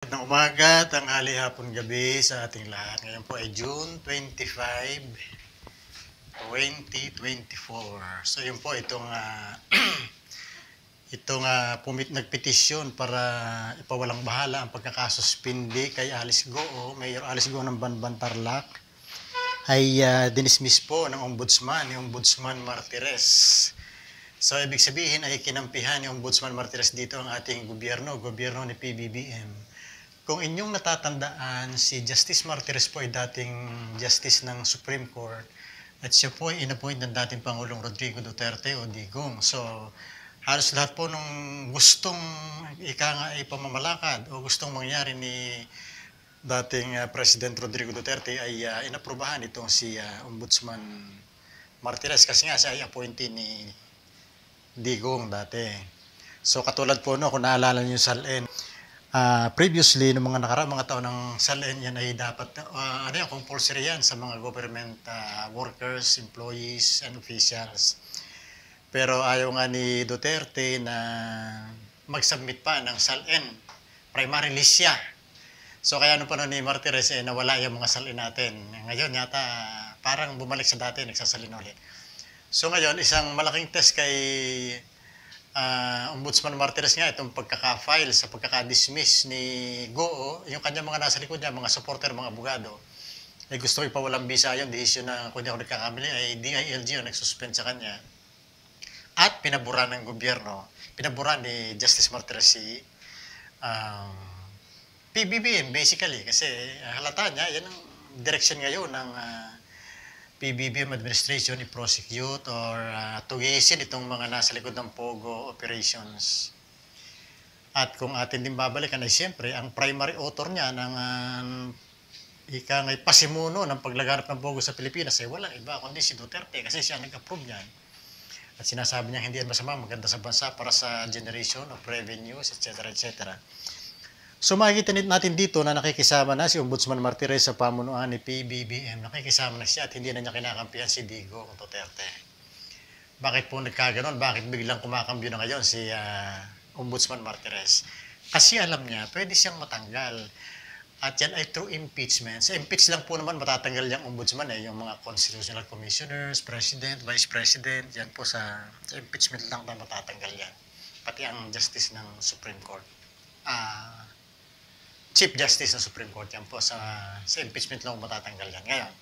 Magandang umaga, tanghali, hapon, gabi sa ating lahat. Ngayon po ay June 25, 2024. So yun po nagpetisyon para ipawalang bahala ang pagkakasuspindi kay Alice Goo, Mayor Alice Goo ng Banban Tarlac ay dinismiss po ng Ombudsman, ni Ombudsman Martires. So ibig sabihin ay kinampihan ni Ombudsman Martires dito ang ating gobyerno ni PBBM. Kung inyong natatandaan, si Justice Martires po ay dating Justice ng Supreme Court at siya po ay inappoint ng dating Pangulong Rodrigo Duterte o Digong. So, halos lahat po nung gustong ipamamalakad o gustong mangyari ni dating President Rodrigo Duterte ay inaprubahan itong si Ombudsman Martires kasi nga siya ay appointee ni Digong dati. So, katulad po kung naalala niyo sa SALN, previously, noong mga taon ng SALN, yan ay dapat, compulsory yan sa mga government workers, employees, and officials. Pero ayaw nga ni Duterte na mag-submit pa ng SALN. Primary list siya. So kaya nung panahon ni Martires, nawala yung mga SALN natin. Ngayon yata, parang bumalik sa dati, nagsasalin ulit. So ngayon, isang malaking test kay Ombudsman Martires nga itong pagkaka-file sa pagkaka-dismiss ni Goo, yung kanya mga nasa likod niya, mga supporter, mga abogado, ay gusto ipawalang bisa yung desisyon na kung di ako nagkakamali ay DILG yung nagsuspend sa kanya at pinabura ng gobyerno, pinabura ni Justice Martires si PBBM basically kasi halata niya, yan ang direction ngayon ng PBBM administration i-prosecute or tugisin itong mga nasa likod ng POGO operations. At kung atin din babalikan ay siyempre, ang primary author niya ng pasimuno ng paglaganap ng POGO sa Pilipinas ay walang iba kundi si Duterte kasi siya nag-approve niyan. At sinasabi niya hindi yan masama, maganda sa bansa para sa generation of revenues, etc. etc. So makikita natin dito na nakikisama na si Ombudsman Martires sa pamunuan ni PBBM. Nakikisama na siya at hindi na niya kinakampihan si Digong Duterte. Bakit po nagkaganon? Bakit biglang kumakambyo na ngayon si Ombudsman Martires? Kasi alam niya, pwede siyang matanggal. At yan ay through impeachment. Sa impeach lang po naman matatanggal yung ombudsman yung mga constitutional commissioners, president, vice president, yan po sa impeachment lang na matatanggal yan. Pati ang justice ng Supreme Court. Chief Justice ng Supreme Court yan po sa impeachment lang matatanggal yan. Ngayon,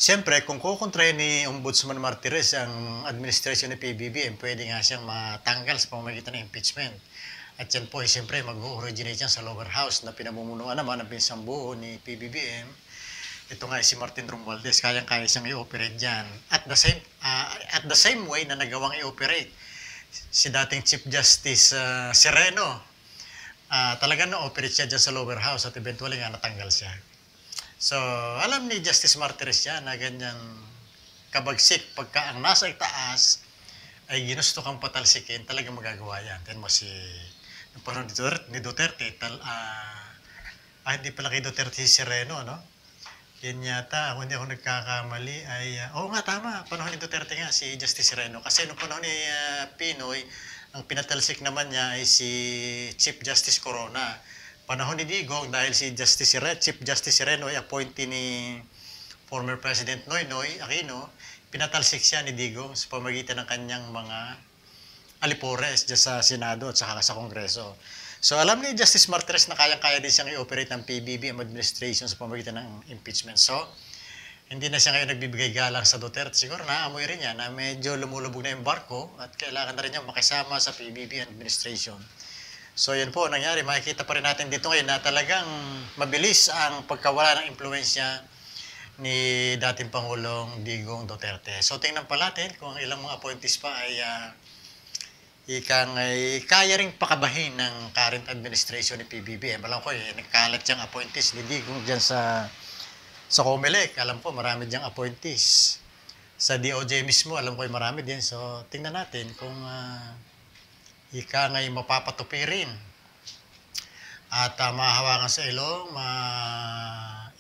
siyempre, kung kukontrahin ni Ombudsman Martires ang administration ni PBBM, pwede nga siyang matanggal sa pamamagitan ng impeachment. At yan po, siyempre, mag-originate yan sa lower house na pinamumunuan naman ng pinsang buo ni PBBM. Ito nga si Martin Romualdez, kayang-kaya siyang i-operate dyan. At the same way na nagawang i-operate si dating Chief Justice Sereno, talagang na-operate siya dyan sa lower house at eventually nga natanggal siya. So, alam ni Justice Martires siya na ganyan kabagsik pagka ang nasa itaas ay ginusto kang patalsikin, talagang magagawa yan. Then mo si panahon ni Duterte, hindi pala kay Duterte si Sereno, no? Yan yata, kung hindi ako nagkakamali, ay, oo nga, tama, panahon ni Duterte nga, si Justice Sereno. Kasi nung panahon ni Pinoy, ang pinatalsik naman niya ay si Chief Justice Corona. Panahon ni Digong, dahil si Chief Justice Sereno ay appointee ni former President Noynoy Aquino, pinatalsik siya ni Digong sa pamagitan ng kanyang mga alipores dyan sa Senado at saka sa Kongreso. So alam ni Justice Martires na kayang-kaya din siyang i-operate ng PBBM administration sa pamagitan ng impeachment. So, hindi na siya ngayon nagbibigay galang sa Duterte. Siguro naamoy rin niya na medyo lumulubog na yung barko at kailangan na rin niya makisama sa PBB administration. So yun po nangyari. Makikita pa rin natin dito ngayon na talagang mabilis ang pagkawala ng impluensya ni dating Pangulong Digong Duterte. So tingnan pa natin kung ilang mga appointees pa ay kaya ring pakabahin ng current administration ni PBBM. Alam ko nagkalat siyang appointees ni Digong dyan sa COMELEC, alam ko marami diyang appointees. Sa DOJ mismo, alam ko marami din. So, tingnan natin kung ngay mapapatupi rin. At mahahawakan sa ilong,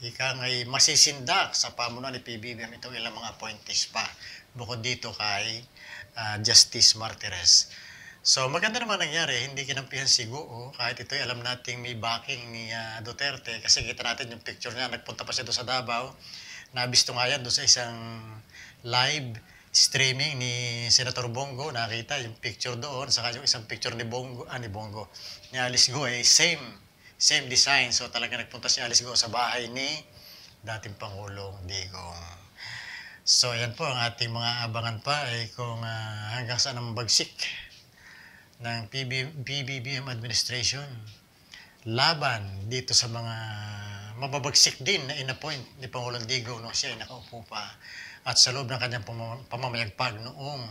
ngay masisindak sa pamunuan ni PBBM itong ilang mga appointees pa. Bukod dito kay Justice Martires. So maganda naman nangyari, hindi kinampihan si Guo kahit ito'y alam nating may backing ni Duterte kasi kita natin yung picture niya, nagpunta pa siya doon sa Davao. Nabisto nga yan doon sa isang live streaming ni Senator Bongo, nakita yung picture doon, saka yung isang picture ni Bongo, ni Alice Guo, same design. So talaga nagpunta si Alice Guo sa bahay ni dating Pangulong Digong. So yan po ang ating mga abangan pa ay kung hanggang saan ang bagsik ng PBBM administration laban dito sa mga mababagsik din na inappoint ni Pangulong Digong nung siya ay nakaupo pa at sa loob ng kanyang pamamayagpag noong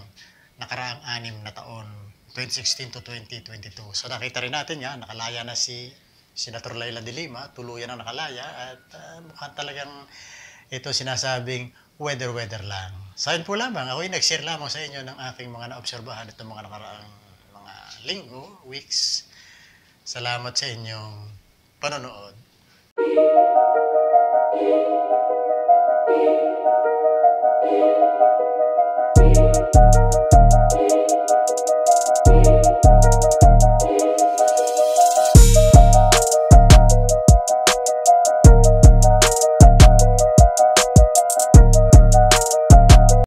nakaraang 6 na taon, 2016 to 2022. So nakita rin natin nga, nakalaya na si Senator Laila de Lima, tuluyan na nakalaya at mukhang talagang ito sinasabing weather lang. Sa akin po lamang, ako'y nag-share lamang sa inyo ng aking mga naobserbahan itong mga nakaraang mga linggo, weeks. Salamat sa inyong panonood.